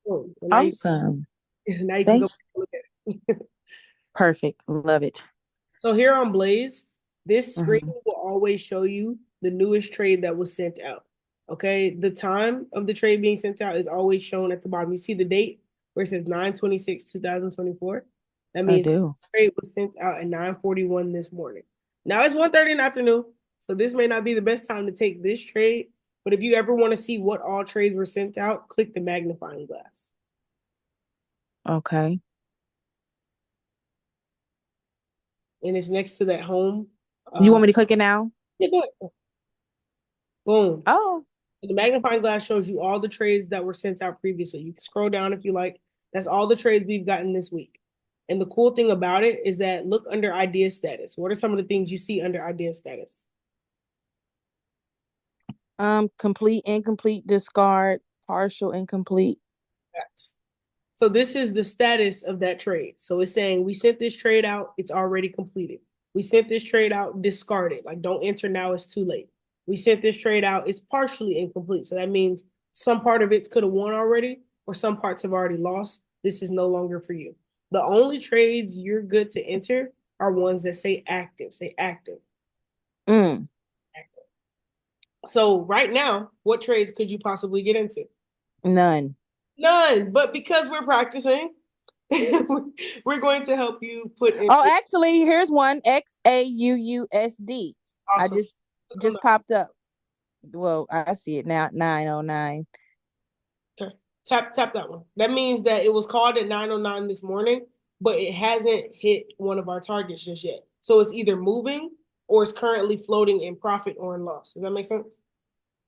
Boom. So now Awesome. now you can Thank go look at it. Perfect. Love it. So here on Blaze, this screen Mhm. will always show you the newest trade that was sent out. Okay, the time of the trade being sent out is always shown at the bottom. You see the date where it says 9/26/2024. That I means the do. trade was sent out at 9:41 this morning. Now it's 1:30 in the afternoon, so this may not be the best time to take this trade. But if you ever want to see what all trades were sent out, click the magnifying glass. Okay. And it's next to that home. You Uh, want me to click it now? yeah, go ahead. Boom. Oh, The magnifying glass shows you all the trades that were sent out previously. You can scroll down if you like. That's all the trades we've gotten this week. And the cool thing about it is that look under idea status. What are some of the things you see under idea status? complete, incomplete, discard, partial, incomplete. Yes. So this is the status of that trade. So it's saying we sent this trade out, it's already completed. We sent this trade out, discard it. Like don't enter now, it's too late. We sent this trade out, it's partially incomplete. So that means some part of it could have won already, or some parts have already lost. This is no longer for you. The only trades you're good to enter are ones that say active, Mm, active. So right now, what trades could you possibly get into? none. None, but because we're practicing, we're going to help you put in Oh, actually, here's one. XAUUSD. I awesome. just popped up. Well, I see it now. 909. Okay. Tap that one. That means that it was called at 9:09 this morning, but it hasn't hit one of our targets just yet. So it's either moving or it's currently floating in profit or in loss. Does that make sense?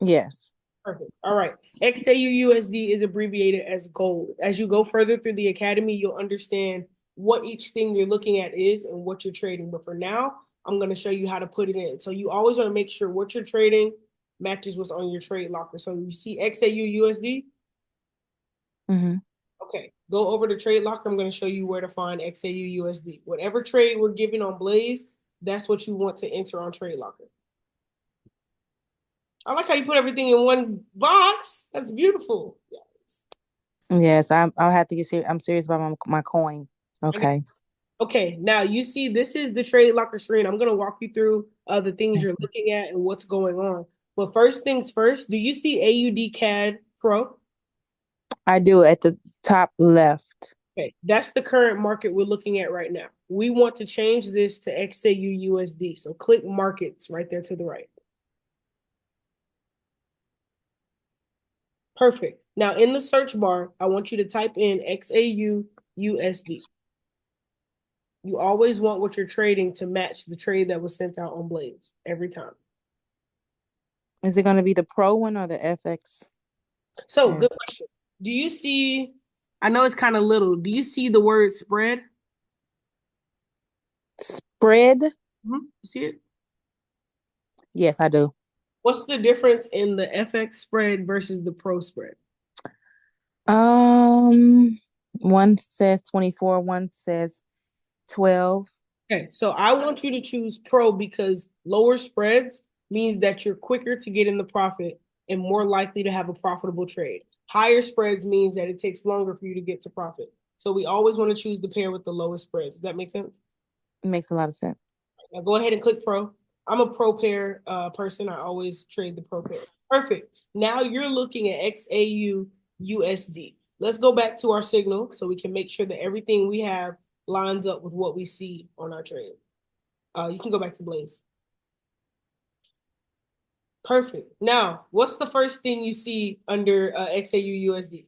Yes. Perfect. All right. XAUUSD is abbreviated as gold. As you go further through the academy, you'll understand what each thing you're looking at is and what you're trading. But for now, I'm going to show you how to put it in. So you always want to make sure what you're trading matches what's on your trade locker. So you see XAUUSD. Hmm. Okay, go over to Trade Locker. I'm going to show you where to find XAUUSD. Whatever trade we're giving on Blaze, that's what you want to enter on Trade Locker. I like how you put everything in one box. That's beautiful. Yeah. Yes, I'll have to get serious. I'm serious about my coin. Okay. Okay, now you see this is the Trade Locker screen. I'm going to walk you through the things you're looking at and what's going on. But first things first, do you see AUD CAD Pro? I do at the top left. Okay, that's the current market we're looking at right now. We want to change this to XAUUSD. So click markets right there to the right. Perfect. Now in the search bar, I want you to type in XAUUSD. You always want what you're trading to match the trade that was sent out on Blaze every time. Is it going to be the pro one or the FX? So, Yeah. good question. Do you see, I know it's kind of little, do you see the word spread? Spread? You see it? Yes, I do. What's the difference in the FX spread versus the pro spread? Um, one says 24, one says 12. Okay, so I want you to choose pro because lower spreads means that you're quicker to get in the profit and more likely to have a profitable trade. Higher spreads means that it takes longer for you to get to profit. So we always want to choose the pair with the lowest spreads. Does that make sense? It makes a lot of sense. Now go ahead and click pro. I'm a pro pair person. I always trade the pro pair. Perfect. Now you're looking at XAU USD. Let's go back to our signal so we can make sure that everything we have lines up with what we see on our trade. You can go back to Blaze. Perfect. Now, what's the first thing you see under XAU USD?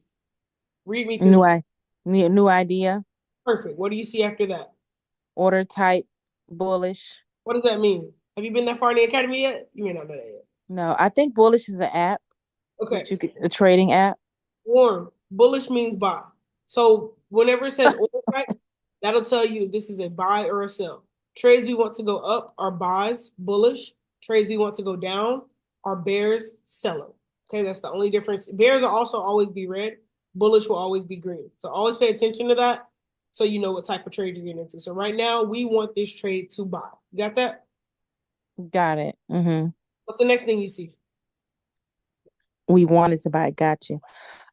Read me through. New I new idea. Perfect. What do you see after that? Order type bullish. What does that mean? Have you been that far in the academy yet? You may not know that yet. No, I think bullish is an app Okay. that you could a trading app. Warm. Bullish means buy. So whenever it says order type, that'll tell you this is a buy or a sell. Trades we want to go up are buys, bullish. Trades we want to go down are bears, seller. Okay, that's the only difference. Bears will also always be red. Bullish will always be green. So always pay attention to that so you know what type of trade you're getting into. So right now we want this trade to buy. You got that? Got it. What's the next thing you see? We wanted to buy. Got you.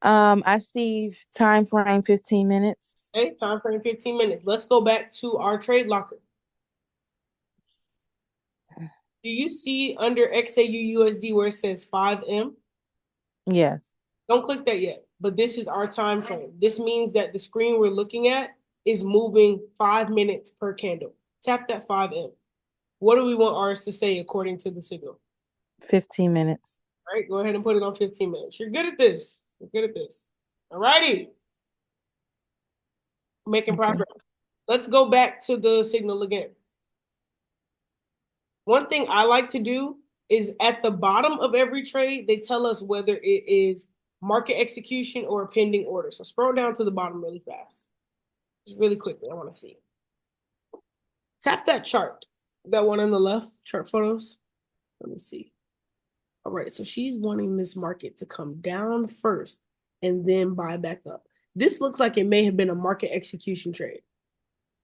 I see time frame 15 minutes. Okay, time frame 15 minutes. Let's go back to our trade locker. Do you see under XAU where it says 5M? Yes. Don't click that yet, but this is our time frame. This means that the screen we're looking at is moving 5 minutes per candle. Tap that 5M. What do we want ours to say according to the signal? 15 minutes. All right, go ahead and put it on 15 minutes. You're good at this. You're good at this. All righty. Making Okay. progress. Let's go back to the signal again. One thing I like to do is at the bottom of every trade, they tell us whether it is market execution or a pending order. So scroll down to the bottom really fast. Just really quickly, I want to see. Tap that chart. That one on the left, chart photos. Let me see. All right, so she's wanting this market to come down first and then buy back up. This looks like it may have been a market execution trade.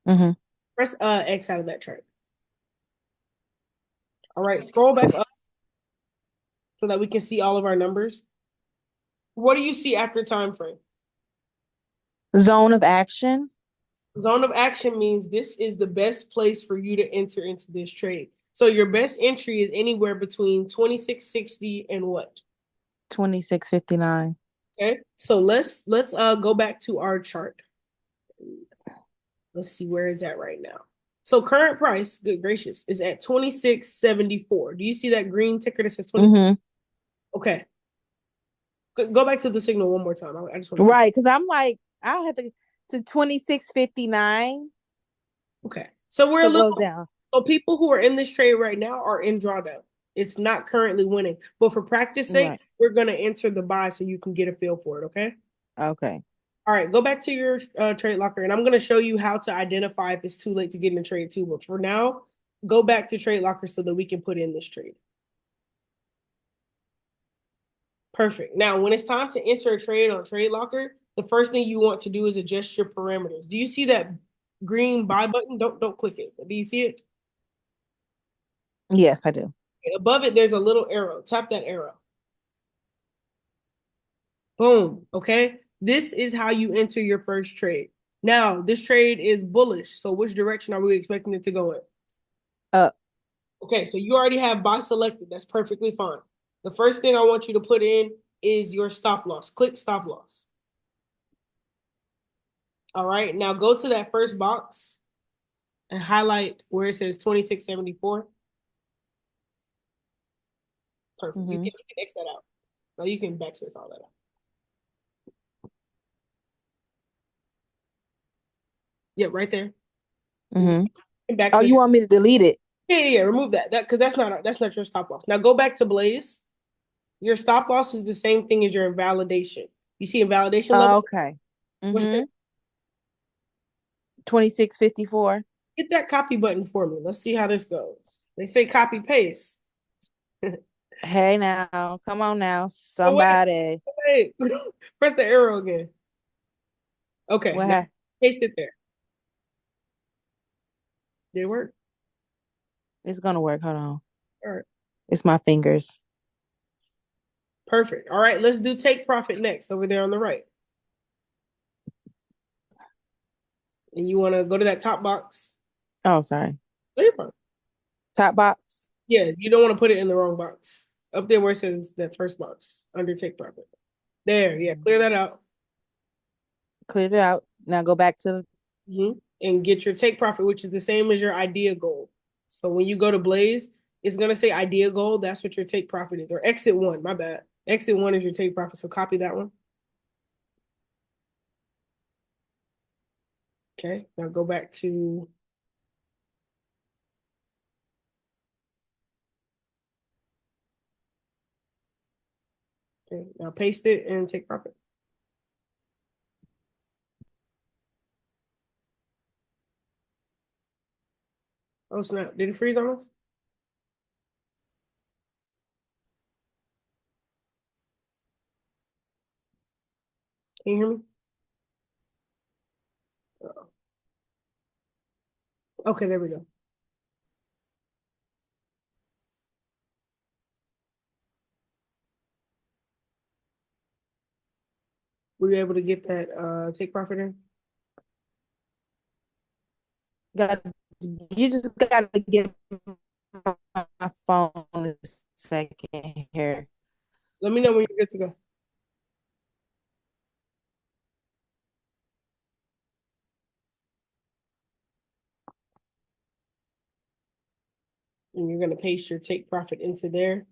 Mm-hmm. Press X out of that chart. All right, scroll back up so that we can see all of our numbers. What do you see after time frame? Zone of action. Zone of action means this is the best place for you to enter into this trade. So your best entry is anywhere between 2660 and what? 26:59. Okay. So let's go back to our chart. Let's see where it's at right now. So current price, good gracious, is at 26.74. Do you see that green ticker that says 26? Mm-hmm. Okay. Go back to the signal one more time. I just want to see. Right, because I'm like, I have to 26:59 Okay. So we're a to little go down. so people who are in this trade right now are in drawdown. It's not currently winning. But for practice Right. sake, we're gonna enter the buy so you can get a feel for it, okay? Okay. All right, go back to your trade locker, and I'm going to show you how to identify if it's too late to get in a trade too. But for now, go back to trade locker so that we can put in this trade. Perfect. Now, when it's time to enter a trade on trade locker, the first thing you want to do is adjust your parameters. Do you see that green buy button? Don't click it. Do you see it? Yes, I do. Okay, above it, there's a little arrow. Tap that arrow. Boom. Okay. This is how you enter your first trade. Now, this trade is bullish. So which direction are we expecting it to go in? Up. Okay, so you already have buy selected. That's perfectly fine. The first thing I want you to put in is your stop loss. Click stop loss. All right, now go to that first box and highlight where it says 2674. Perfect. Mm-hmm. You can X that out. No, you can backspace all that out. Yeah, right there. Mm-hmm. Oh, Backspace. you want me to delete it? Yeah. Remove that. That because that's not your stop loss. Now go back to Blaze. Your stop loss is the same thing as your invalidation. You see invalidation level? Okay. What's Mm-hmm. your 26:54. hit that copy button for me. Let's see how this goes. They say copy paste. Hey now, come on now, Oh, somebody. wait. Press the arrow again. Okay, What now ha paste it there. Did it work? It's gonna work. Hold on. All right. It's my fingers. Perfect. All right, let's do take profit next over there on the right. And you want to go to that top box. Oh, sorry. No, you're fine. Top box. Yeah, you don't want to put it in the wrong box. Up there where it says that first box under take profit. There, yeah, clear that out. Cleared it out. Now go back to And get your take profit, which is the same as your idea goal. So when you go to Blaze, it's gonna say idea goal. That's what your take profit is, or exit one. My bad. Exit one is your take profit. So copy that one. Okay. Now go back to okay, now paste it and take profit. Oh snap! Did it freeze on us? Can you hear me? Uh-oh. Okay, there we go. Were you able to get that take profit in? Got you just gotta get my phone a second here. Let me know when you're good to go. And you're gonna paste your take profit into there.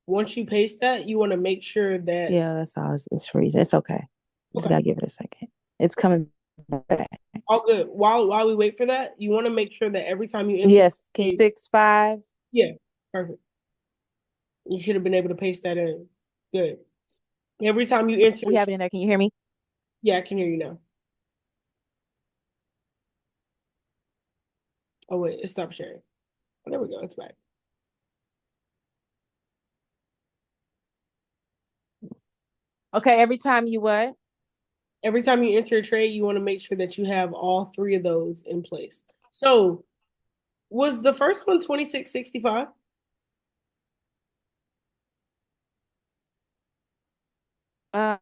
Once you paste that, you want to make sure that Yeah, that's all. It's freezing. It's okay. Just okay, gotta give it a second. It's coming back. all good. While we wait for that, you want to make sure that every time you enter, Yes. Can you 6-5? yeah, perfect. You should have been able to paste that in. Good. Every time you enter, We have it in there. Can you hear me? yeah, I can hear you now. Oh wait, it stopped sharing. Oh, there we go. It's back. Okay, every time you what? Every time you enter a trade, you want to make sure that you have all three of those in place. So, was the first one 26.65? Uh,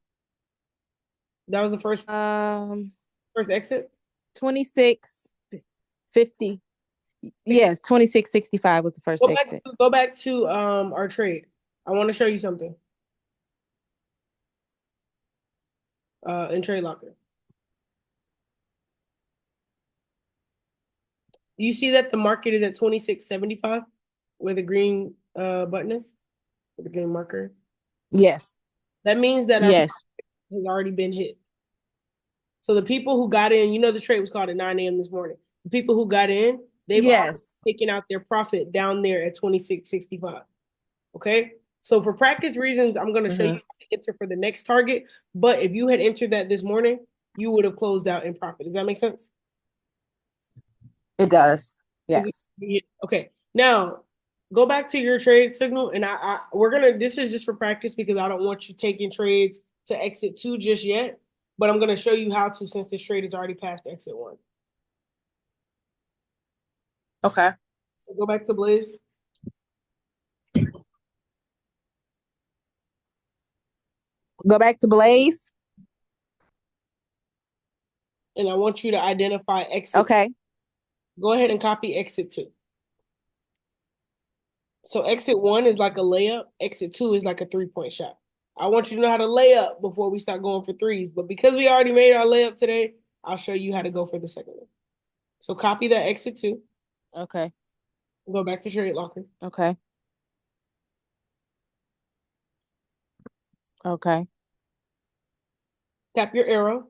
That was the um, first exit. 26.50. Yes, 26.65 was the first exit. Go back to our trade. I want to show you something. In Trade Locker. You see that the market is at 26.75 where the green button is, where the green marker is? Yes. That means that our Yes. has already been hit. So the people who got in, you know, the trade was called at 9 a.m. this morning. The people who got in, they've already Yes. taken out their profit down there at 26.65. Okay. So for practice reasons, I'm going to show you Mm-hmm. how to enter for the next target. But if you had entered that this morning, you would have closed out in profit. Does that make sense? It does. Yes. Okay. Now go back to your trade signal, and we're gonna. This is just for practice because I don't want you taking trades to exit two just yet. But I'm gonna show you how to since this trade is already past exit one. Okay. So go back to Blaze, Go back to Blaze. and I want you to identify exit. Okay. Go ahead and copy exit two. So exit one is like a layup. Exit two is like a 3-point shot. I want you to know how to lay up before we start going for threes. But because we already made our layup today, I'll show you how to go for the second one. So copy that exit two. Okay. Go back to trade locker. Okay. Okay. Tap your arrow.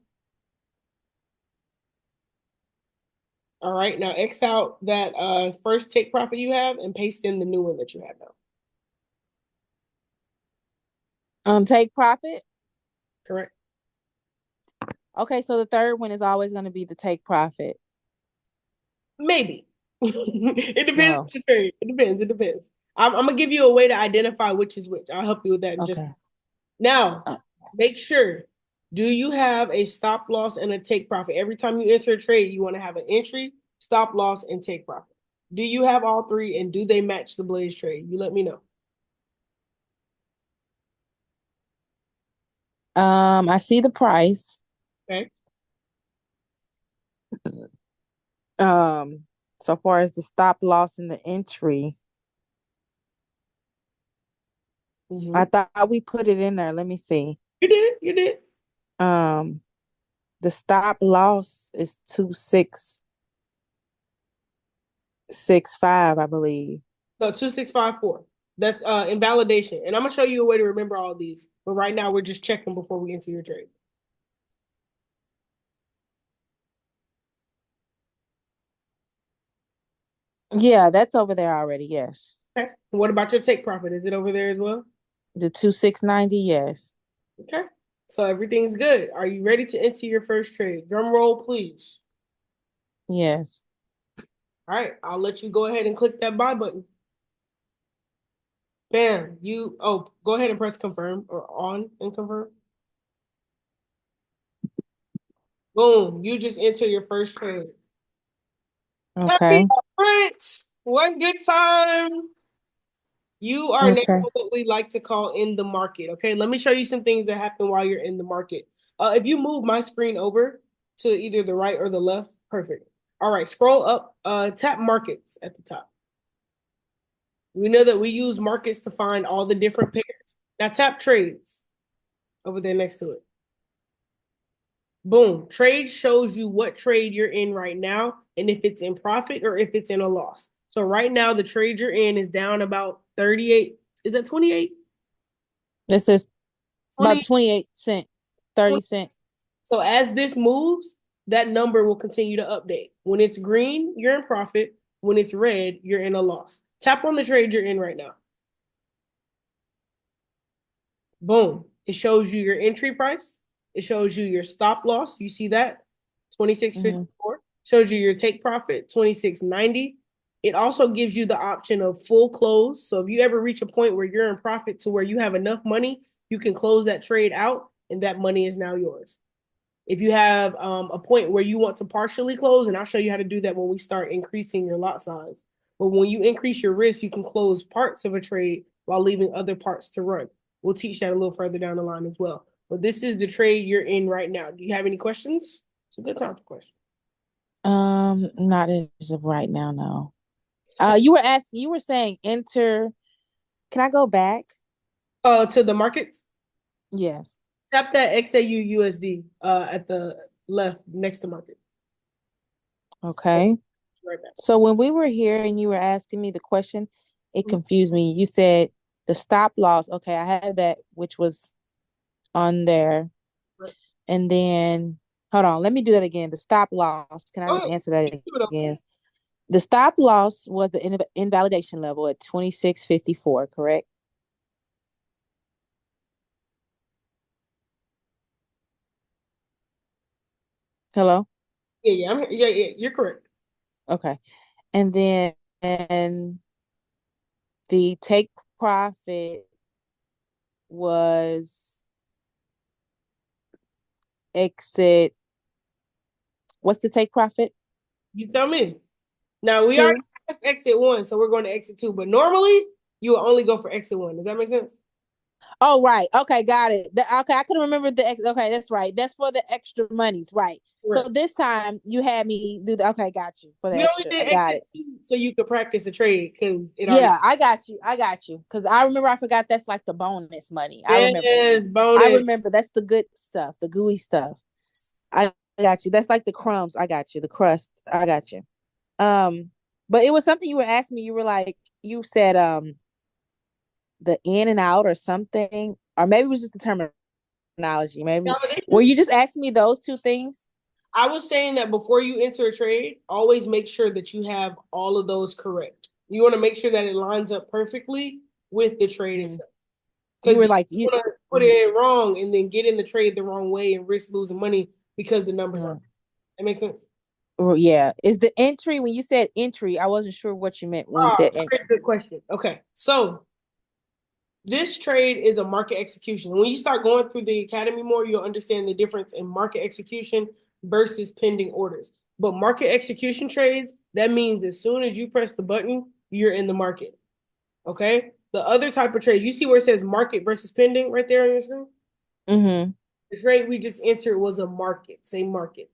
All right. Now X out that first take profit you have and paste in the new one that you have now. Take profit. Correct? Okay, so the third one is always going to be the take profit. Maybe. It depends on No. the trade. It depends. It depends. I'm gonna give you a way to identify which is which. I'll help you with that in just Okay. now. Uh, Make sure. Do you have a stop loss and a take profit? Every time you enter a trade, you want to have an entry, stop loss, and take profit. Do you have all three and do they match the Blaze trade? You let me know. I see the price. Okay. Um, so far as the stop loss and the entry, I Mm-hmm. thought we put it in there. Let me see. You did. You did. Um, the stop loss is 2665, I believe. No, 2654. That's invalidation. And I'm gonna show you a way to remember all these. But right now we're just checking before we enter your trade. Yeah, that's over there already. Yes. Okay. And what about your take profit? Is it over there as well? The 2690, yes. Okay. So everything's good. Are you ready to enter your first trade? Drum roll, please. Yes. All right. I'll let you go ahead and click that buy button. Bam. Go ahead and press confirm or on and confirm. Boom. You just enter your first trade. Happy Okay. Prince. One good time. You are now Okay. what we like to call in the market. Okay, let me show you some things that happen while you're in the market. If you move my screen over to either the right or the left, perfect. All right, scroll up, tap markets at the top. We know that we use markets to find all the different pairs. Now tap trades over there next to it. Boom. Trade shows you what trade you're in right now and if it's in profit or if it's in a loss. So right now the trade you're in is down about 38. Is that 28? It says about 20, 28 cent, 30 20. cent. So as this moves, that number will continue to update. When it's green, you're in profit. When it's red, you're in a loss. Tap on the trade you're in right now. Boom. It shows you your entry price. It shows you your stop loss. You see that? Mm-hmm. 26.54. Shows you your take profit, 26.90. It also gives you the option of full close. So if you ever reach a point where you're in profit to where you have enough money, you can close that trade out and that money is now yours. If you have a point where you want to partially close, and I'll show you how to do that when we start increasing your lot size. But when you increase your risk, you can close parts of a trade while leaving other parts to run. We'll teach that a little further down the line as well. But this is the trade you're in right now. Do you have any questions? It's a good time for questions. Not as of right now, no. You were saying enter. Can I go back? To the markets, Yes. tap that XAU USD at the left next to market. Okay. Right back. So when we were here and you were asking me the question, it Mhm. confused me. You said the stop loss. Okay, I had that, which was on there. Right. And then hold on, let me do that again. The stop loss. Can I just Oh, answer you that can do it over. again? The stop loss was the invalidation level at 26.54, correct? Hello? Yeah, you're correct. Okay. And then and the take profit was exit. What's the take profit? You tell me. Now we already Two. passed exit one, so we're going to exit two. But normally you will only go for exit one. Does that make sense? Oh, right. Okay, got it. Okay, I couldn't remember okay, that's right. That's for the extra monies, right. So Correct. this time you had me do the okay, got you for the We only extra. I did got exit it. two so you could practice the trade because it already. Yeah, I got you. I got you. Because I remember I forgot that's like the bonus money. I remember. Yes, I bonus. remember that's the good stuff, the gooey stuff. I got you. That's like the crumbs. I got you. The crust. I got you. But it was something you were asking me. You were like, you said the in and out or something, or maybe it was just the terminology. Maybe were Validation. you just asking me those two things? I was saying that before you enter a trade, always make sure that you have all of those correct. You want to make sure that it lines up perfectly with the trade Mhm. itself. You Because were you like you. want to put Mhm. it in wrong and then get in the trade the wrong way and risk losing money because the numbers aren't. Mhm. That makes sense? Well, yeah. Is the entry when you said entry? I wasn't sure what you meant when you said Very entry. good question. Okay. So this trade is a market execution. When you start going through the academy more, you'll understand the difference in market execution versus pending orders. But market execution trades, that means as soon as you press the button, you're in the market. Okay. The other type of trades, you see where it says market versus pending right there on your screen? Mm-hmm. The trade we just entered was a market, same market.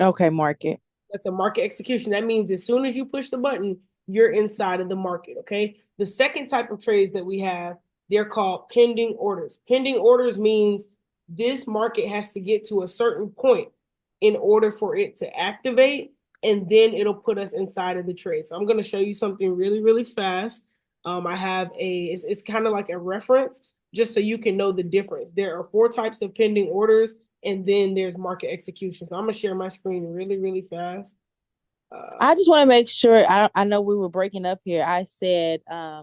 Okay, market. That's a market execution. That means as soon as you push the button, you're inside of the market. Okay. The second type of trades that we have, they're called pending orders. Pending orders means this market has to get to a certain point in order for it to activate, and then it'll put us inside of the trade. So I'm going to show you something really, really fast. I have it's kind of like a reference just so you can know the difference. There are four types of pending orders and then there's market execution. So I'm gonna share my screen really, really fast. I just want to make sure. I know we were breaking up here. I said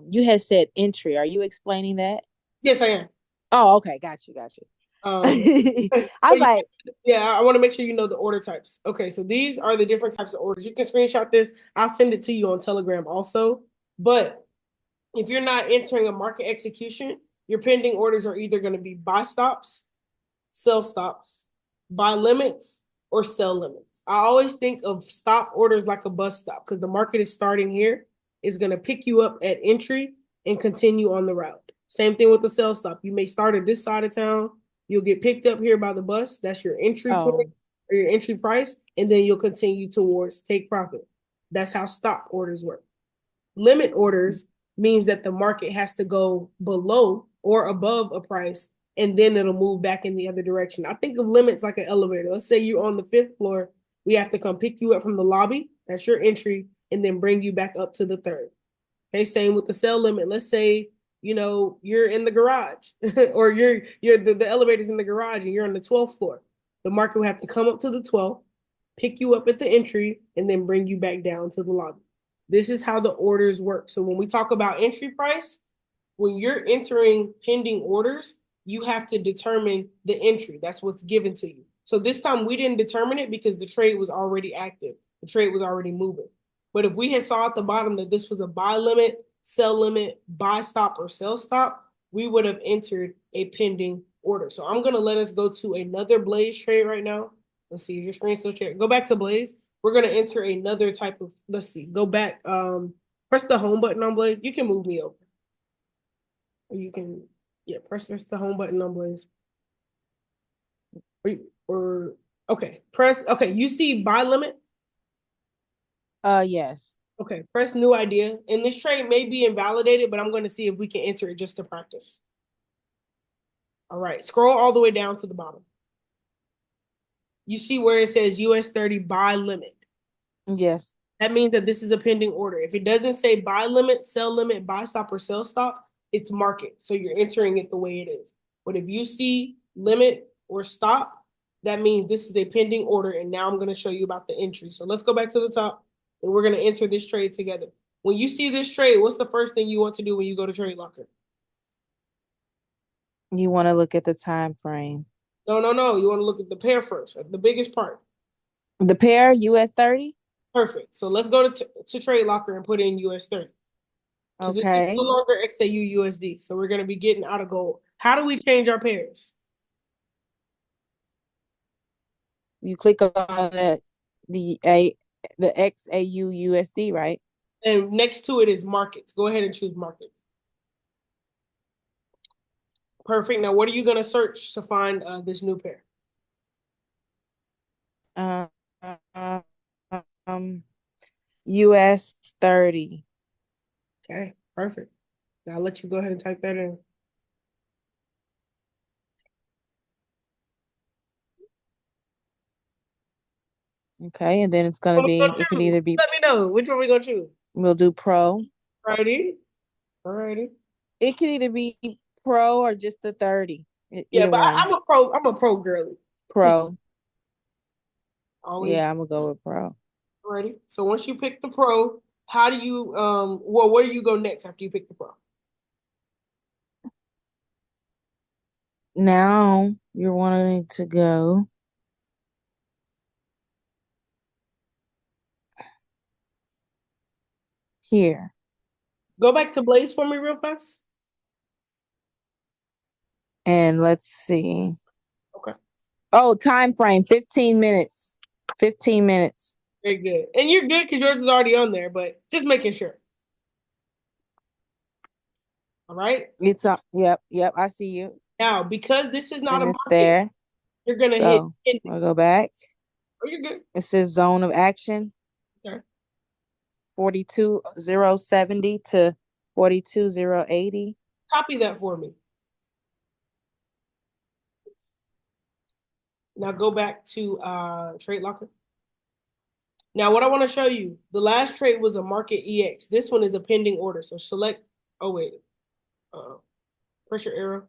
you had said entry. Are you explaining that? Yes, I am. Oh, okay. Got you. Got you. Um, I but was like, yeah, I want to make sure you know the order types. Okay, so these are the different types of orders. You can screenshot this. I'll send it to you on Telegram also. But if you're not entering a market execution, your pending orders are either going to be buy stops, sell stops, buy limits, or sell limits. I always think of stop orders like a bus stop because the market is starting here, is going to pick you up at entry and continue on the route. Same thing with the sell stop. You may start at this side of town You'll get picked up here by the bus. That's your entry point Oh, or your entry price, and then you'll continue towards take profit. That's how stop orders work. Limit orders means that the market has to go below or above a price, and then it'll move back in the other direction. I think of limits like an elevator. Let's say you're on the fifth floor. We have to come pick you up from the lobby. That's your entry, and then bring you back up to the third. Okay, same with the sell limit. Let's say you're in the garage or the elevator's in the garage and you're on the 12th floor. The market will have to come up to the 12th, pick you up at the entry, and then bring you back down to the lobby. This is how the orders work. So when we talk about entry price, when you're entering pending orders, you have to determine the entry. That's what's given to you. So this time we didn't determine it because the trade was already active. The trade was already moving. But if we had saw at the bottom that this was a buy limit, sell limit, buy stop, or sell stop, we would have entered a pending order. So I'm going to let us go to another Blaze trade right now. Let's see if your screen still sharing. Go back to Blaze. We're going to enter another type of, let's see, go back. Press the home button on Blaze. You can move me over. Or you can, yeah, press the home button on Blaze. Or okay, okay, you see buy limit? Yes. Okay, press new idea. And this trade may be invalidated, but I'm going to see if we can enter it just to practice. All right, scroll all the way down to the bottom. You see where it says US 30 buy limit. Yes. That means that this is a pending order. If it doesn't say buy limit, buy stop, or sell stop, it's market. So you're entering it the way it is. But if you see limit or stop, that means this is a pending order. And now I'm going to show you about the entry. So let's go back to the top and we're going to enter this trade together. When you see this trade, what's the first thing you want to do when you go to Trade Locker? You want to look at the time frame. No, no, no. You want to look at the pair first, the biggest part. The pair, US 30? Perfect. So let's go to Trade Locker and put in US 30. Because it's no Okay. longer XAU USD. So we're going to be getting out of gold. How do we change our pairs? You click on the XAU USD, right? And next to it is markets. Go ahead and choose markets. Perfect. Now, what are you going to search to find this new pair? Uh, US 30. Okay, perfect. Now, I'll let you go ahead and type that in. Okay, and then it's gonna What we be, gonna it could choose? either be, Let me know. Which one we gonna choose? we'll do pro. Alrighty. Alrighty. It could either be pro or just the 30. Yeah, Either but one. I'm a pro. I'm a pro girly. Pro. Always. Yeah, I'm gonna go with pro. Alrighty. So once you pick the pro, how do you well, where do you go next after you pick the pro? Now you're wanting to go here. Go back to Blaze for me real fast. And let's see. Okay. Oh, time frame, 15 minutes. 15 minutes. Very good. And you're good because yours is already on there, but just making sure. All right. It's up. Yep, I see you. Now, because this is not a And it's market, there. you're gonna hit So ending. I'll go back. Oh, you're good. It says zone of action, Okay. 42,070 to 42,080. Copy that for me. Now go back to Trade Locker. Now, what I want to show you, the last trade was a market EX. This one is a pending order. So select, oh wait, press your arrow.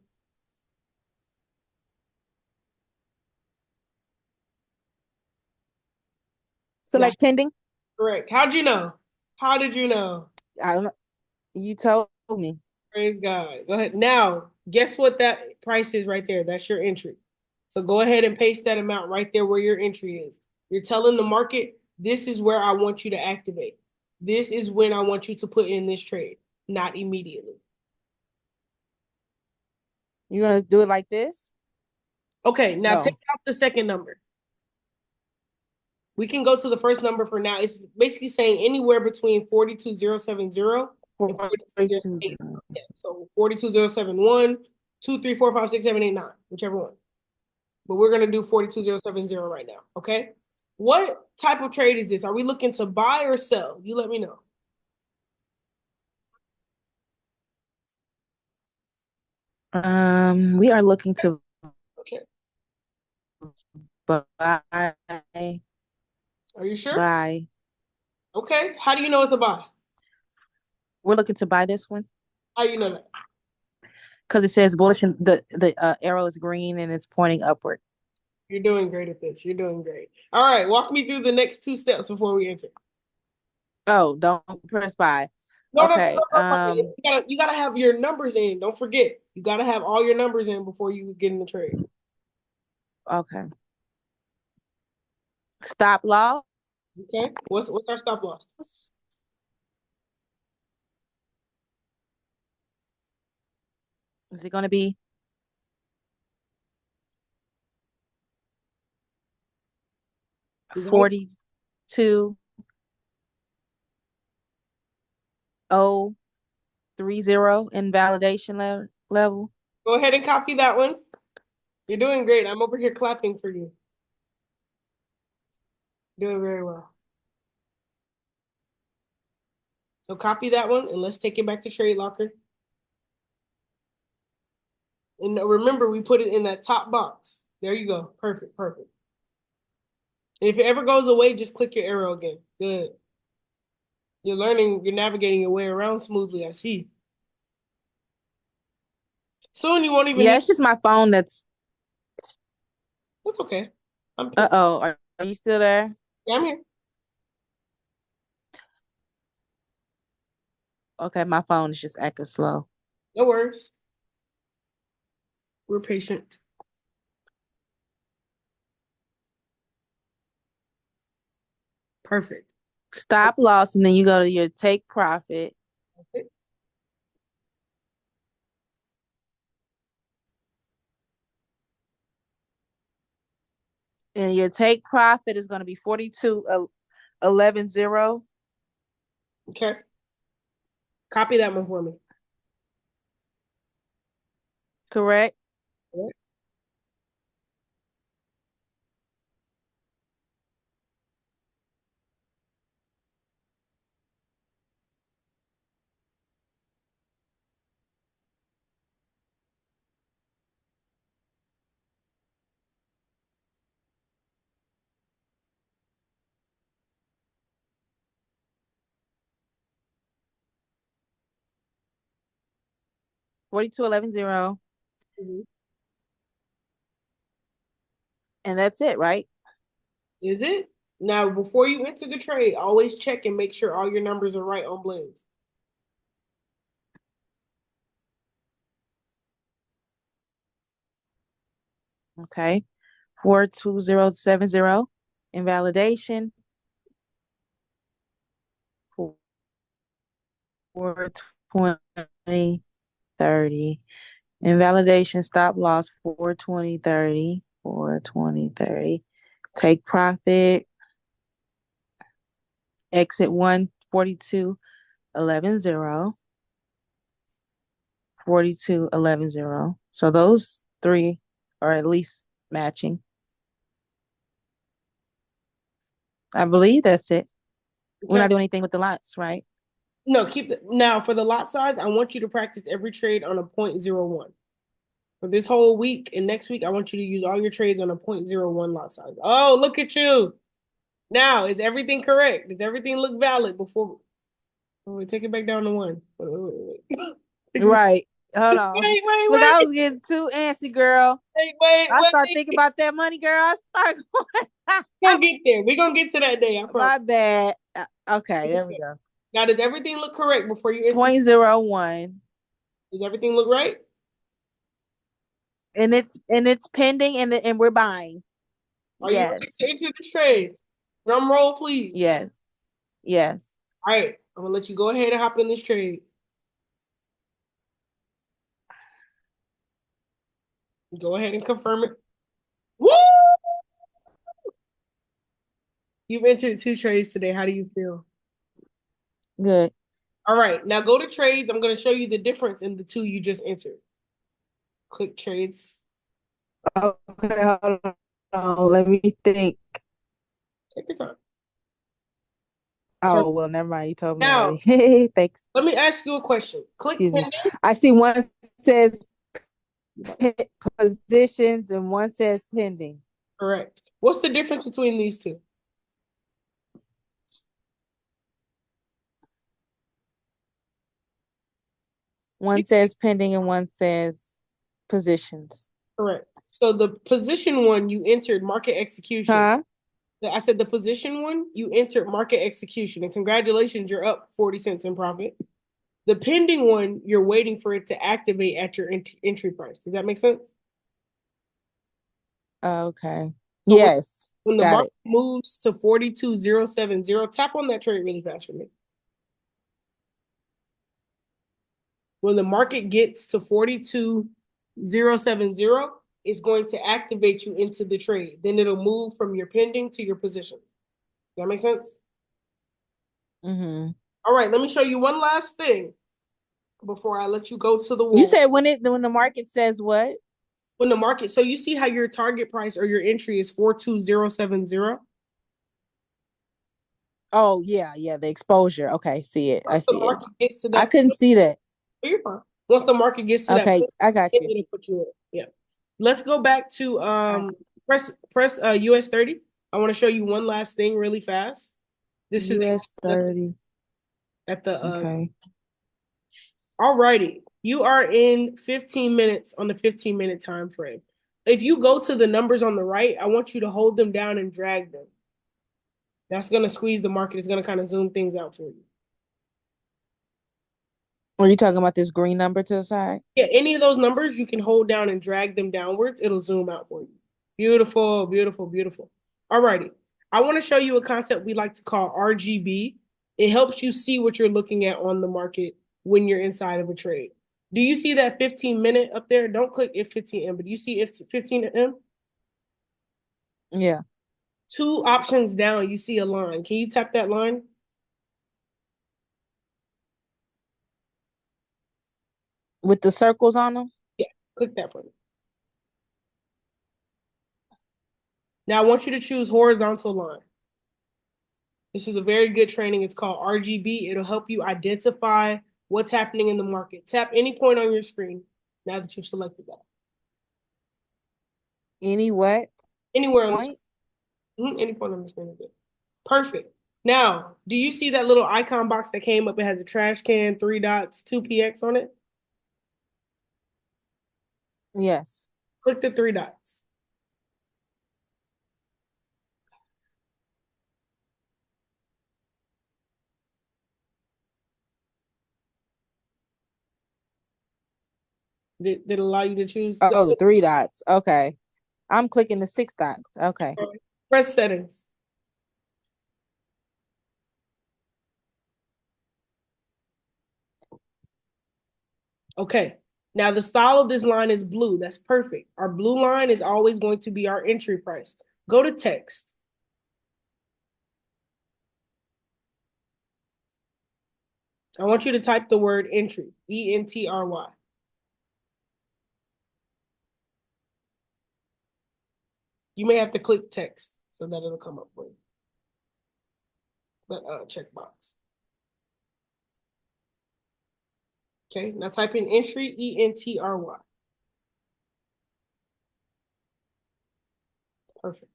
Yeah, Select pending. correct. How'd you know? How did you know? I don't know. You told me. Praise God. Go ahead. Now, guess what that price is right there? That's your entry. So go ahead and paste that amount right there where your entry is. You're telling the market, this is where I want you to activate. This is when I want you to put in this trade, not immediately. You're gonna do it like this? Okay, now take No. off the second number. We can go to the first number for now. It's basically saying anywhere between 42070 and 42. 42080. Yeah, so 42071, 2, 3, 4, 5, 6, 7, 8, 9, whichever one. but we're gonna do 42070 right now. Okay. What type of trade is this? Are we looking to buy or sell? You let me know. We are looking to Okay. buy Are you sure? buy. Okay. How do you know it's a buy? We're looking to buy this one How you know that? because it says bullish and the arrow is green and it's pointing upward. You're doing great at this. You're doing great. All right. Walk me through the next two steps before we enter. Oh, don't press buy. No, no, no, Okay. no, no. You gotta have your numbers in. Don't forget. You gotta have all your numbers in before you get in the trade. Okay. Stop loss. Okay. What's our stop loss? Is it going to be You got it? 42,030 in validation level? Go ahead and copy that one. You're doing great. I'm over here clapping for you. Doing very well. So copy that one and let's take it back to Trade Locker. And remember, we put it in that top box. There you go. Perfect, perfect. And if it ever goes away, just click your arrow again. Good. You're learning, you're navigating your way around smoothly. I see. Soon you won't even Yeah, need. it's just my phone that's. That's okay. I'm patient. Uh-oh. Are you still there? Yeah, I'm here. Okay, my phone is just acting slow. No worries. We're patient. Perfect. Stop loss, and then you go to your take profit. Okay. And your take profit is going to be 42,11.0. Okay. Copy that one for me. Correct? All right. 42,11.0. Mhm. And that's it, right? Is it? Now, before you enter the trade, always check and make sure all your numbers are right on blends. Okay. 42070 invalidation. 420.30. Invalidation stop loss 420.30. 420.30. Take profit. Exit 142.11.0. 42.11.0. So those three are at least matching. I believe that's it. We're Okay. not doing anything with the lots, right? No, keep the now for the lot size. I want you to practice every trade on a point zero 0.01. For this whole week and next week, I want you to use all your trades on a point zero 0.01 lot size. Oh, look at you. Now, is everything correct? Does everything look valid before we take it back down to one? Wait, Right. Hold on. wait, wait, Look, I was getting too antsy, girl. wait, wait, I start thinking wait. about that money, girl. I start We're going. gonna get there. We're gonna get to that day, I promise. My bad. Okay, there we go. Now, does everything look correct before you enter? 0.01. Does everything look right? And it's pending and we're buying. Are you Yes. ready to enter the trade? Drum roll, please. Yes. Yes. All right, I'm gonna let you go ahead and hop in this trade. Go ahead and confirm it. Woo! You've entered two trades today. How do you feel? Good. All right, now go to trades. I'm gonna show you the difference in the two you just entered. Click trades. Okay, hold on. Let me think. Take your time. Oh, Perfect. well, never mind. You told me Now, already. Thanks. let me ask you a question. Click Excuse me. pending. I see one says positions and one says pending. Correct. What's the difference between these two? One says pending and one says positions. Correct. So the position one, you entered market execution. Huh? I said the position one, you entered market execution, and congratulations, you're up 40 cents in profit. The pending one, you're waiting for it to activate at your entry price. Does that make sense? Okay. So Yes. when the Got market it. moves to 42,070, tap on that trade really fast for me. When the market gets to 42,070, it's going to activate you into the trade. Then it'll move from your pending to your position. Does that make sense? Mm-hmm. All right, let me show you one last thing before I let you go to the You wall. said when the market says what? When the market, so you see how your target price or your entry is 42,070. Oh, yeah, yeah, the exposure. Okay, see it. I Once the see it. market gets to I that couldn't point, see that. you're fine. Once the market gets to that Okay, point, I got you. it'll put you in. Yeah. Let's go back to All right. press US 30. I want to show you one last thing really fast. This is US 30. at the Okay. alrighty. You are in 15 minutes on the 15-minute time frame. If you go to the numbers on the right, I want you to hold them down and drag them. That's gonna squeeze the market. It's gonna kind of zoom things out for you. Are you talking about this green number to the side? Yeah, any of those numbers you can hold down and drag them downwards. It'll zoom out for you. Beautiful, beautiful, beautiful. Alrighty. I want to show you a concept we like to call RGB. It helps you see what you're looking at on the market when you're inside of a trade. Do you see that 15-minute up there? Don't click if 15M, but you see if 15M? Yeah. Two options down, you see a line. Can you tap that line? With the circles on them? Yeah, click that for me. Now I want you to choose horizontal line. This is a very good training. It's called RGB. It'll help you identify what's happening in the market. Tap any point on your screen now that you've selected that. Any what Anywhere on the point? screen. Any point on the screen is good. Perfect. Now, do you see that little icon box that came up? It has a trash can, three dots, 2PX on it. Yes. Click the three dots. Did it allow you to choose the Oh, the three dots. Okay. I'm clicking the six dots. Okay. press settings? Okay. Now the style of this line is blue. That's perfect. Our blue line is always going to be our entry price. Go to text. I want you to type the word entry, ENTRY. You may have to click text so that it'll come up for you. That checkbox. Okay, now type in entry, ENTRY. Perfect.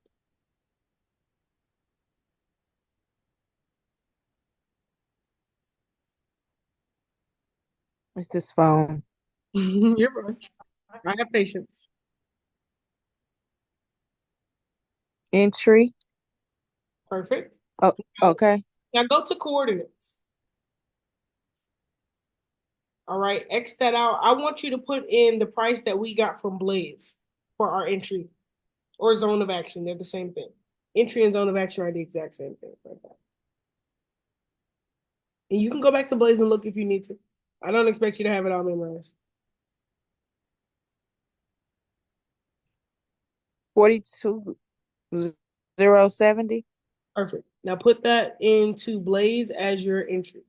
It's this phone. You're right. I have patience. Entry. Perfect. Oh, okay. Now go to coordinates. All right, X that out. I want you to put in the price that we got from Blaze for our entry or zone of action. They're the same thing. Entry and zone of action are the exact same thing. Like that. And you can go back to Blaze and look if you need to. I don't expect you to have it all memorized. 42,070. Perfect. Now put that into Blaze as your entry.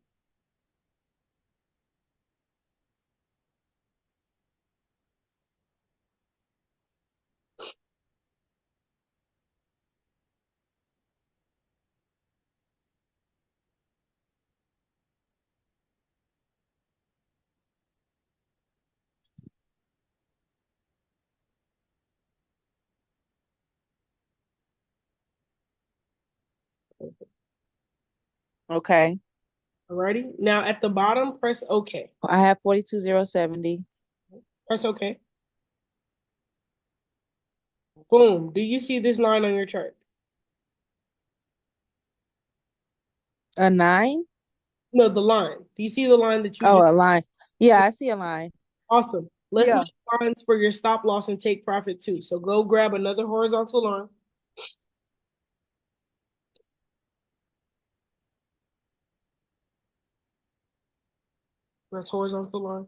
Okay. Alrighty. Now at the bottom, press OK. I have 42,070. Press OK. Boom. Do you see this line on your chart? A 9? No, the line. Do you see the line that you Oh, just a line. Yeah, I see a line. awesome? Let's Yeah. make lines for your stop loss and take profit too. So go grab another horizontal line. Press horizontal line.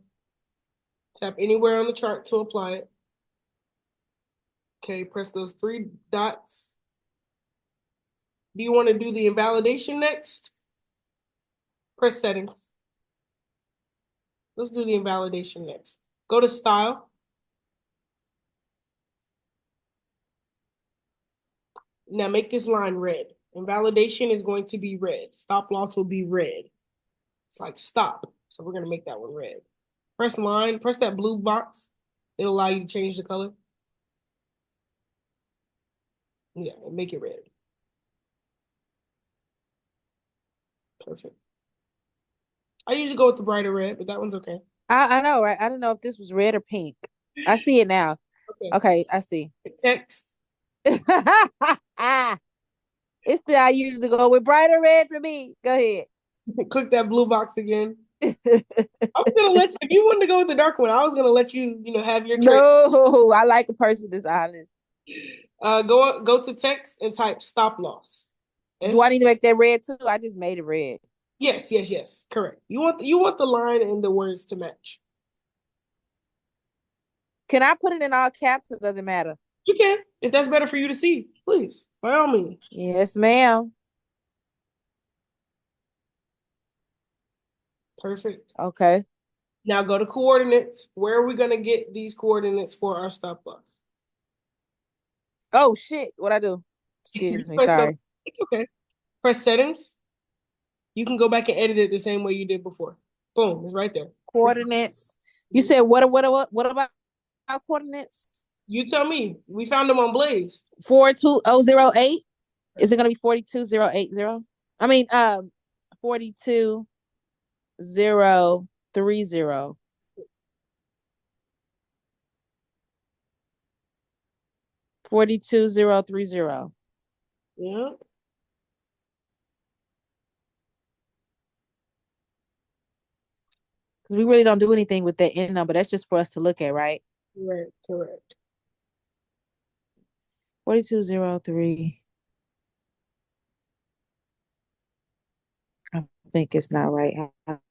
Tap anywhere on the chart to apply it. Okay, press those three dots. Do you want to do the invalidation next? Press settings. Let's do the invalidation next. Go to style. Now make this line red. Invalidation is going to be red. Stop loss will be red. It's like stop. So we're going to make that one red. Press line, press that blue box. It'll allow you to change the color. Yeah, and make it red. Perfect. I usually go with the brighter red, but that one's okay. I know, right? I don't know if this was red or pink. I see it now. Okay. Okay, I see. Text. It's the I usually go with brighter red for me. Go ahead. Click that blue box again. I was gonna let you, if you wanted to go with the dark one, I was gonna let you, have your trade. No, I like a person that's honest. Go to text and type stop loss. Do I S need to make that red too? I just made it red. yes, correct. You want the line and the words to match. Can I put it in all caps? It doesn't matter. You can, if that's better for you to see, please, by all means. Yes, ma'am. Perfect. Okay. Now go to coordinates. Where are we gonna get these coordinates for our stop loss? Oh shit. What I do? You Excuse me. press Sorry. it's okay. Press settings. You can go back and edit it the same way you did before. Boom, it's right there. Coordinates. You Mhm. said what about coordinates? You tell me. We found them on Blaze. 42008. Is it gonna be 42080? I mean 42030. 42030. Yeah, Because we really don't do anything with that end number. That's just for us to look at, right? correct. 4203. I think it's not right.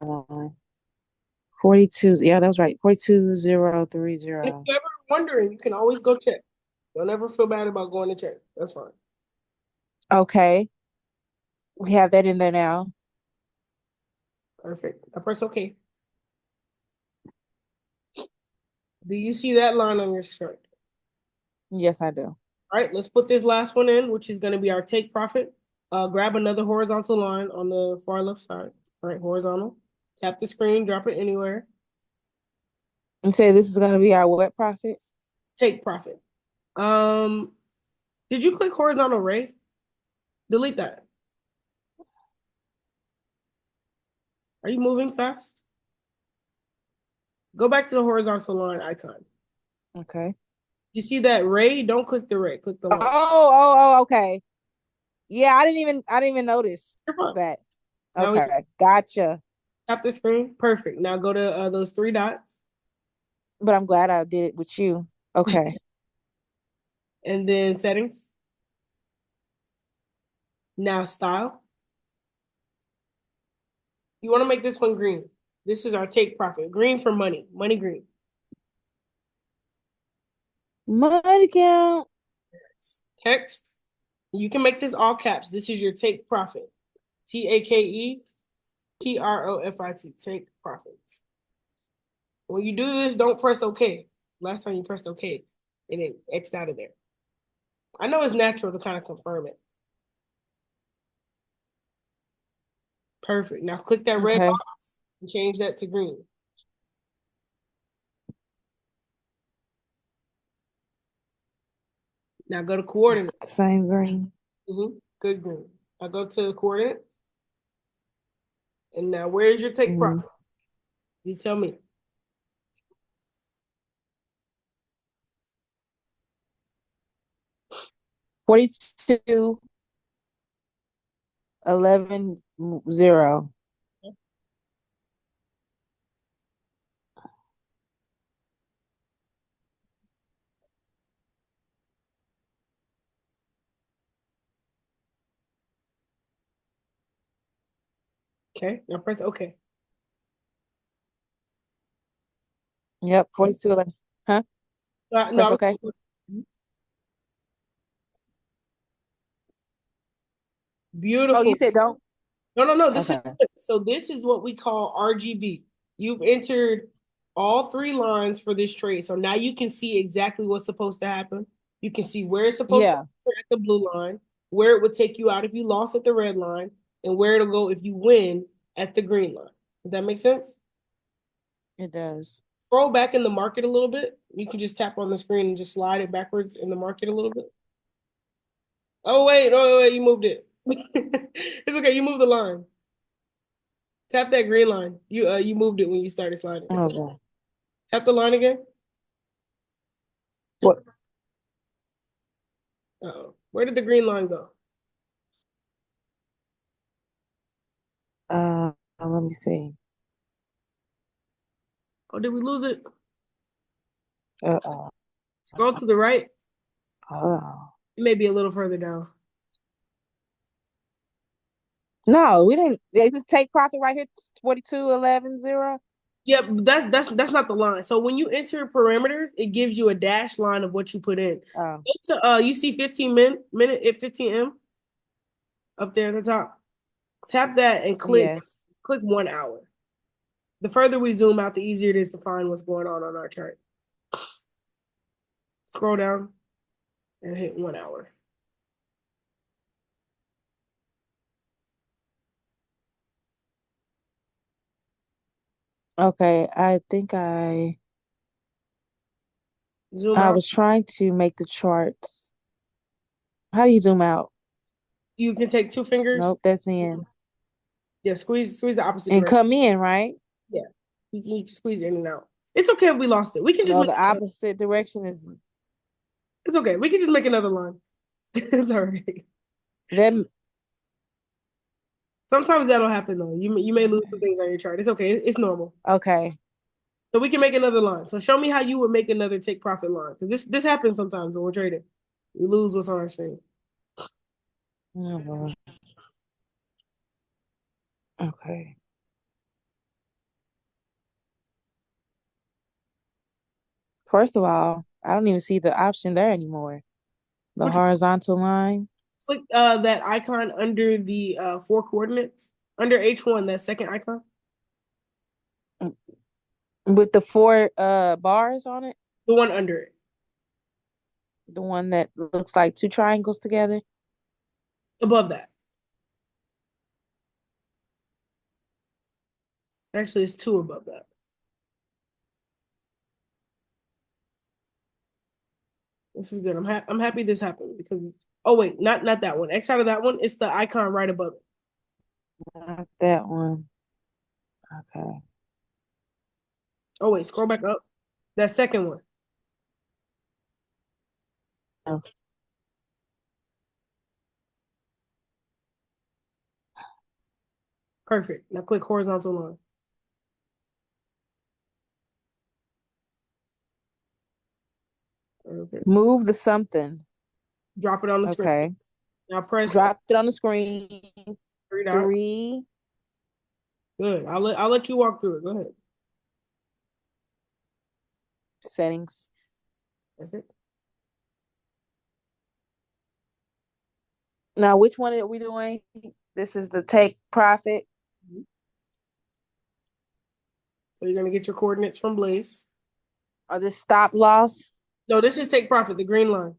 Hold on. 42. Yeah, that was right. And if 42030. you're ever wondering, you can always go check. Don't ever feel bad about going to check. That's fine. Okay. We have that in there now. Perfect. I press OK. Do you see that line on your chart? Yes, I do. All right, let's put this last one in, which is going to be our take profit. Grab another horizontal line on the far left side. All right, horizontal. Tap the screen, drop it anywhere. And say this is going to be our what profit? Take profit. Um, did you click horizontal ray? Delete that. Are you moving fast? Go back to the horizontal line icon. Okay. You see that ray? Don't click the ray. Click the line. Okay. Yeah, I didn't even notice You're fine. that. Now we Okay. Gotcha. tap the screen. Perfect. Now go to those three dots But I'm glad I did it with you. Okay. and then settings. Now style. You want to make this one green. This is our take profit. Green for money. Money green. Money count. Text. You can make this all caps. This is your take profit. TAKEPROFIT. Take profits. When you do this, don't press OK. Last time you pressed OK, and it X'd out of there. I know it's natural to kind of confirm it. Perfect. Now click that red Okay. box and change that to green. Now go to It's coordinates. the same green. Good green. Now go to coordinates. And now where's your take Mhm. profit? You tell me. 42, 11, 0. Okay, now press OK. Yep, 42, 11. Huh? No, I Press was okay. Oh, you beautiful. said don't? No, no, no. This is Okay. good. So this is what we call RGB. You've entered all three lines for this trade. So now you can see exactly what's supposed to happen. You can see where it's supposed to Yeah, enter at the blue line, where it would take you out if you lost at the red line, and where it'll go if you win at the green line. Does that make sense? it does. Scroll back in the market a little bit. You can just tap on the screen and just slide it backwards in the market a little bit. Oh wait, oh wait, you moved it. It's okay. You moved the line. Tap that green line. You moved it when you started sliding. It's okay. Okay. Tap the line again. What? Uh-oh. Where did the green line go? Let me see. Oh, did we lose it? Uh-oh. Scroll to the right. Oh. It may be a little further down. No, we didn't. They just take profit right here, 42, 11, 0. Yep, that's not the line. So when you enter parameters, it gives you a dash line of what you put in. Oh, Go to you see 15 minute at 15M up there at the top. Tap that and yes. click 1 hour. The further we zoom out, the easier it is to find what's going on our chart. Scroll down and hit 1 hour. Okay, I think I Zoom I out. was trying to make the charts. How do you zoom out? You can take two fingers. Nope, that's in. Yeah, squeeze the opposite And direction. come in, right? Yeah, you can squeeze in and out. It's okay if we lost it. We can just No, make. the opposite direction is It's okay. We can just make another line. It's all right. them. Sometimes that'll happen though. You may lose some things on your chart. It's okay. It's normal. Okay. So we can make another line. So show me how you would make another take profit line. Because this happens sometimes when we're trading. We lose what's on our screen. Oh, Lord. Okay. First of all, I don't even see the option there anymore. The Which horizontal line click that icon under the four coordinates under H1, that second icon, with the four bars on it, the one under it, the one that looks like two triangles together. above that. Actually, it's two above that. This is good. I'm happy this happened because oh wait, not that one. X out of that one. It's the icon right above it. Not that one. Okay. Oh wait, scroll back up. That second one. Oh. Perfect. Now click horizontal line. Okay. Move the something. Drop it on the screen. Okay. Now press Drop it on the screen. three dots. Three Good. I'll let you walk through it. Go ahead. settings. Perfect. Now, which one are we doing? This is the take profit. So you're gonna get your coordinates from Blaze. Or the stop loss. No, this is take profit, the green line.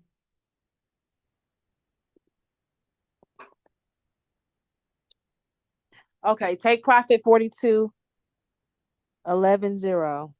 Okay, take profit 42, 11, 0.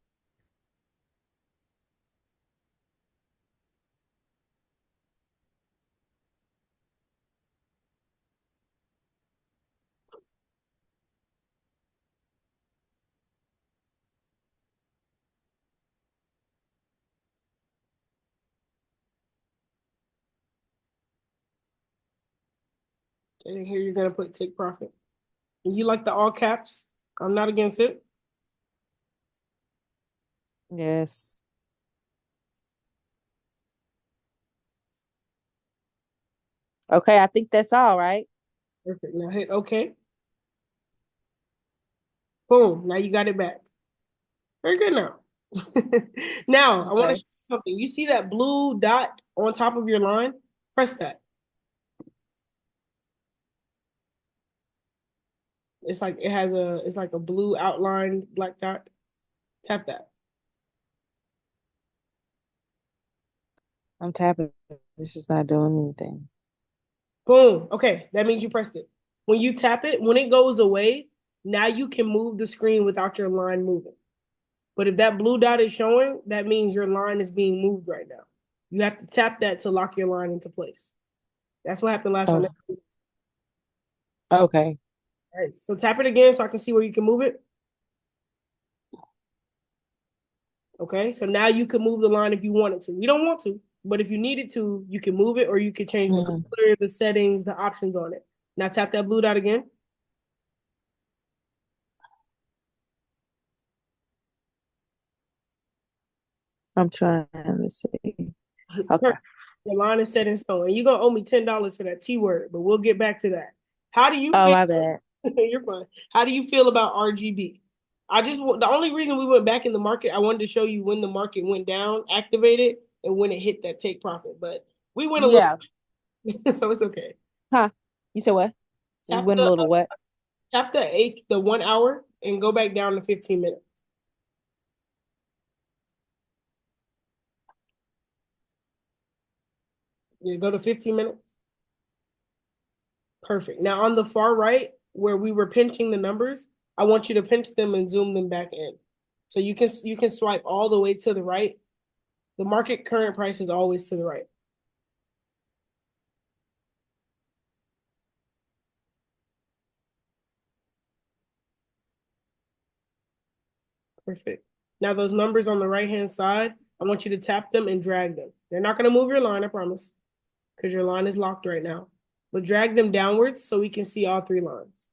And here you're gonna put take profit. And you like the all caps? I'm not against it. Yes. Okay, I think that's all right. Perfect. Now hit OK. Boom. Now you got it back. Very good now. Now I want to show Okay. you something. You see that blue dot on top of your line? Press that. It's like a blue outline black dot. Tap that. I'm tapping. This is not doing anything. Boom. Okay, that means you pressed it. When you tap it, when it goes away, now you can move the screen without your line moving. But if that blue dot is showing, that means your line is being moved right now. You have to tap that to lock your line into place. That's what happened last time. Oh, okay. All right, so tap it again so I can see where you can move it. Okay, so now you can move the line if you wanted to. You don't want to, but if you needed to, you can move it or you could change the Mm, color, the settings, the options on it. Now tap that blue dot again. I'm trying to see. Okay. Perfect. The line is set in stone. And you're gonna owe me $10 for that T word, but we'll get back to that. How do you Oh, feel? my bad. You're fine. How do you feel about RGB? The only reason we went back in the market, I wanted to show you when the market went down, activated, and when it hit that take profit. But we went a little, Yeah. so it's okay. Huh. You said what? We Tap went a little what? the 1 hour, and go back down to 15 minutes. You go to 15 minutes. Perfect. Now on the far right, where we were pinching the numbers, I want you to pinch them and zoom them back in. So you can swipe all the way to the right. The market current price is always to the right. Perfect. Now those numbers on the right-hand side, I want you to tap them and drag them. They're not going to move your line, I promise, because your line is locked right now. But drag them downwards so we can see all three lines.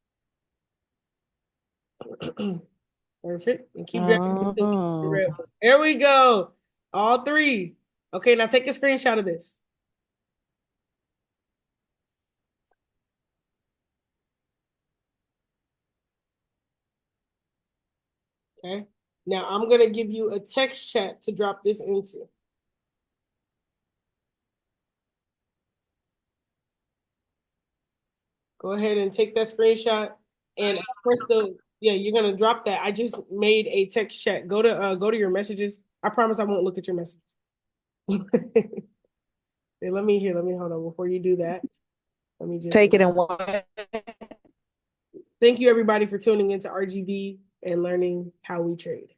Perfect. And keep dragging them until we see the Oh, red one. There we go. All three. Okay, now take a screenshot of this. Okay. Now I'm going to give you a text chat to drop this into. Go ahead and take that screenshot and press yeah, you're gonna drop that. I just made a text chat. Go to your messages. I promise I won't look at your messages. Hey, let me hold on before you do that. Let me just take it in one. thank you everybody for tuning into RGB and learning how we trade.